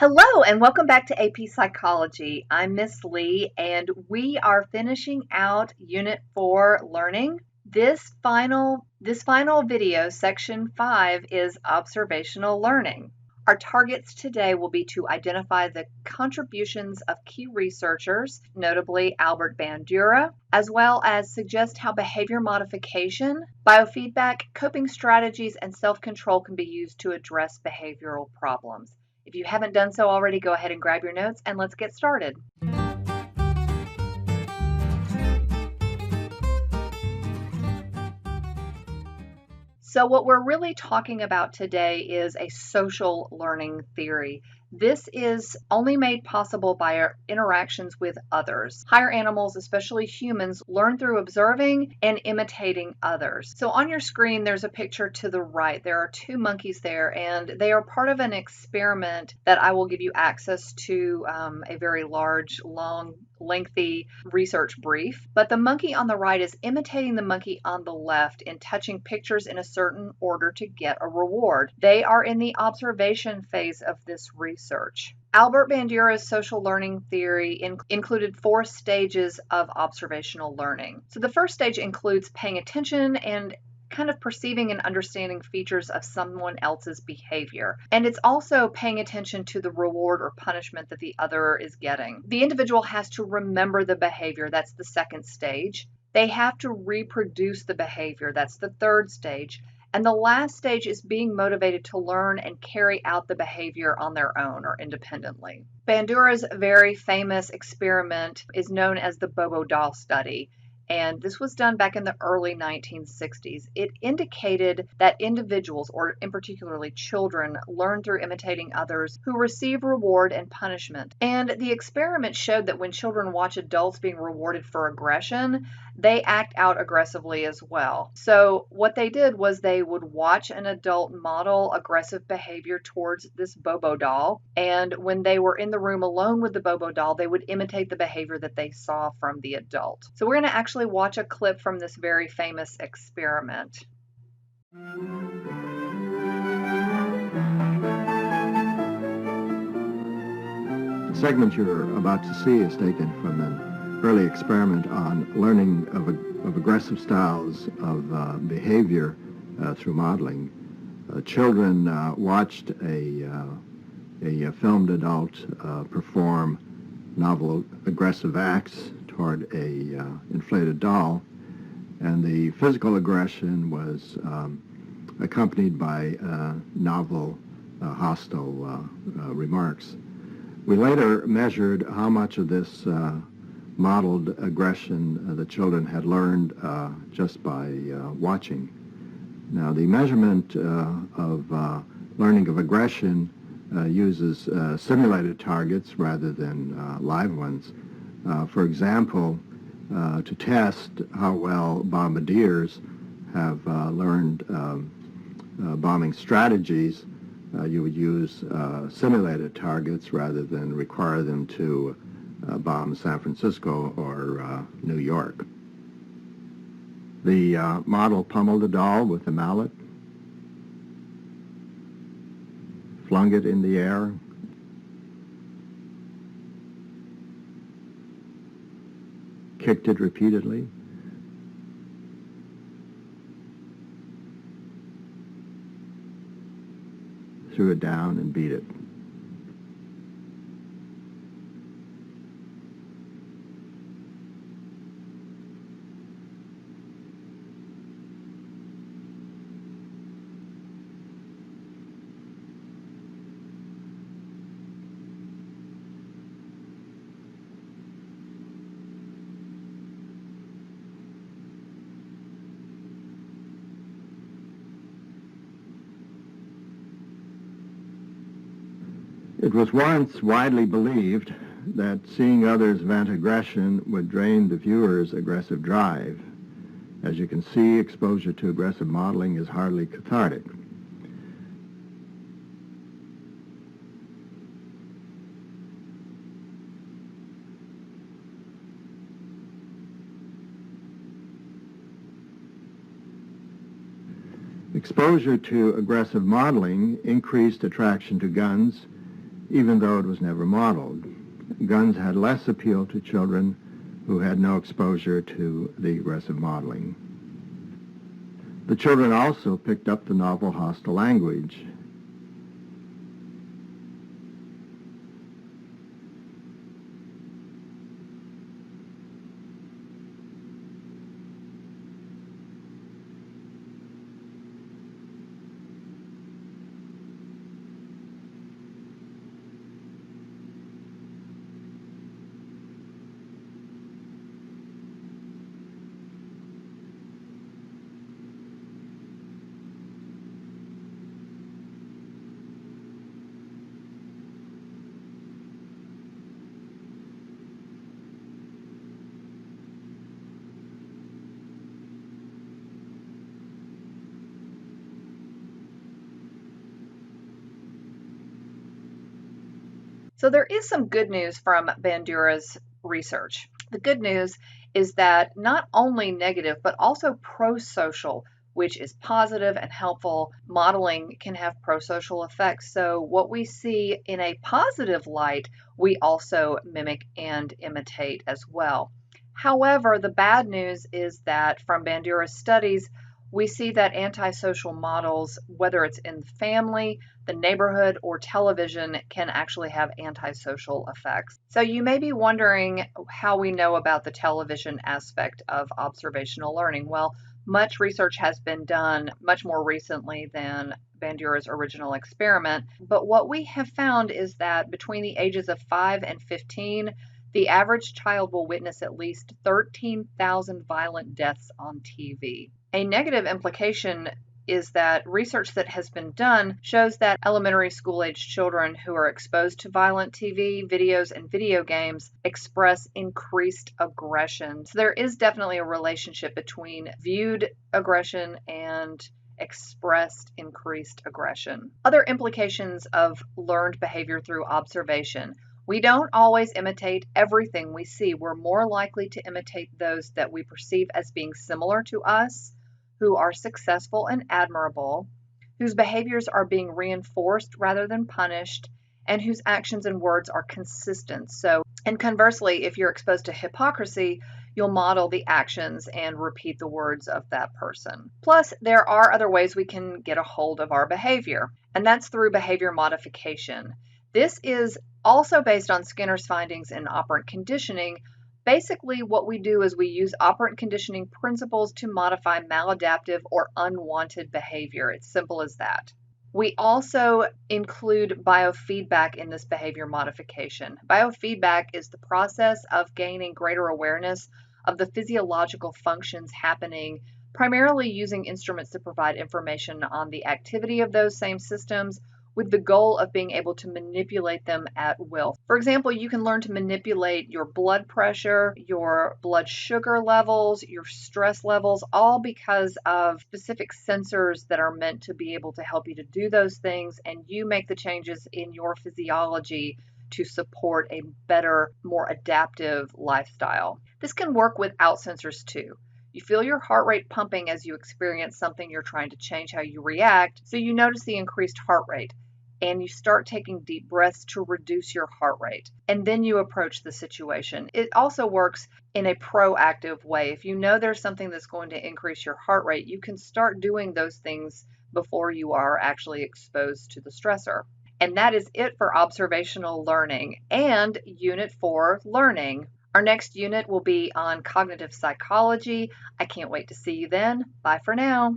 Hello and welcome back to AP Psychology. I'm Miss Lee and we are finishing out Unit 4 Learning. This final video, Section 5, is Observational Learning. Our targets today will be to identify the contributions of key researchers, notably Albert Bandura, as well as suggest how behavior modification, biofeedback, coping strategies, and self-control can be used to address behavioral problems. If you haven't done so already, go ahead and grab your notes and let's get started. So what we're really talking about today is a social learning theory. This is only made possible by our interactions with others. Higher animals, especially humans, learn through observing and imitating others. So on your screen, there's a picture to the right. There are two monkeys there, and they are part of an experiment that I will give you access to a very large, long, lengthy research brief. But the monkey on the right is imitating the monkey on the left in touching pictures in a certain order to get a reward. They are in the observation phase of this research. Albert Bandura's social learning theory included 4 stages of observational learning. So the first stage includes paying attention and kind of perceiving and understanding features of someone else's behavior. And it's also paying attention to the reward or punishment that the other is getting. The individual has to remember the behavior. That's the second stage. They have to reproduce the behavior. That's the third stage. And the last stage is being motivated to learn and carry out the behavior on their own or independently. Bandura's very famous experiment is known as the Bobo doll study. And this was done back in the early 1960s. It indicated that individuals, or in particularly children, learn through imitating others who receive reward and punishment. And the experiment showed that when children watch adults being rewarded for aggression, they act out aggressively as well. So what they did was they would watch an adult model aggressive behavior towards this Bobo doll. And when they were in the room alone with the Bobo doll, they would imitate the behavior that they saw from the adult. So we're going to actually watch a clip from this very famous experiment. The segment you're about to see is taken from an early experiment on learning of aggressive styles of behavior through modeling. Children watched a filmed adult perform novel aggressive acts toward a inflated doll, and the physical aggression was accompanied by novel hostile remarks. We later measured how much of this modeled aggression the children had learned just by watching. Now, the measurement of learning of aggression uses simulated targets rather than live ones. For example, to test how well bombardiers have learned bombing strategies, you would use simulated targets rather than require them to bomb San Francisco or New York. The model pummeled the doll with a mallet, flung it in the air, kicked it repeatedly, threw it down and beat it. It was once widely believed that seeing others vent aggression would drain the viewer's aggressive drive. As you can see, exposure to aggressive modeling is hardly cathartic. Exposure to aggressive modeling increased attraction to guns even though it was never modeled. Guns had less appeal to children who had no exposure to the aggressive modeling. The children also picked up the novel hostile language. So there is some good news from Bandura's research. The good news is that not only negative, but also pro-social, which is positive and helpful, modeling can have pro-social effects. So what we see in a positive light, we also mimic and imitate as well. However, the bad news is that from Bandura's studies, we see that antisocial models, whether it's in family, the neighborhood, or television, can actually have antisocial effects. So you may be wondering how we know about the television aspect of observational learning. Well, much research has been done much more recently than Bandura's original experiment, but what we have found is that between the ages of 5 and 15, the average child will witness at least 13,000 violent deaths on TV. A negative implication is that research that has been done shows that elementary school age children who are exposed to violent TV, videos, and video games express increased aggression. So there is definitely a relationship between viewed aggression and expressed increased aggression. Other implications of learned behavior through observation. We don't always imitate everything we see. We're more likely to imitate those that we perceive as being similar to us, who are successful and admirable, whose behaviors are being reinforced rather than punished, and whose actions and words are consistent. So, and conversely, if you're exposed to hypocrisy, you'll model the actions and repeat the words of that person. Plus, there are other ways we can get a hold of our behavior, and that's through behavior modification. This is also based on Skinner's findings in operant conditioning. Basically, what we do is we use operant conditioning principles to modify maladaptive or unwanted behavior. It's simple as that. We also include biofeedback in this behavior modification. Biofeedback is the process of gaining greater awareness of the physiological functions happening, primarily using instruments to provide information on the activity of those same systems, with the goal of being able to manipulate them at will. For example, you can learn to manipulate your blood pressure, your blood sugar levels, your stress levels, all because of specific sensors that are meant to be able to help you to do those things, and you make the changes in your physiology to support a better, more adaptive lifestyle. This can work without sensors too. You feel your heart rate pumping as you experience something you're trying to change how you react, so you notice the increased heart rate, and you start taking deep breaths to reduce your heart rate, and then you approach the situation. It also works in a proactive way. If you know there's something that's going to increase your heart rate, you can start doing those things before you are actually exposed to the stressor. And that is it for observational learning and Unit 4 learning. Our next unit will be on cognitive psychology. I can't wait to see you then. Bye for now.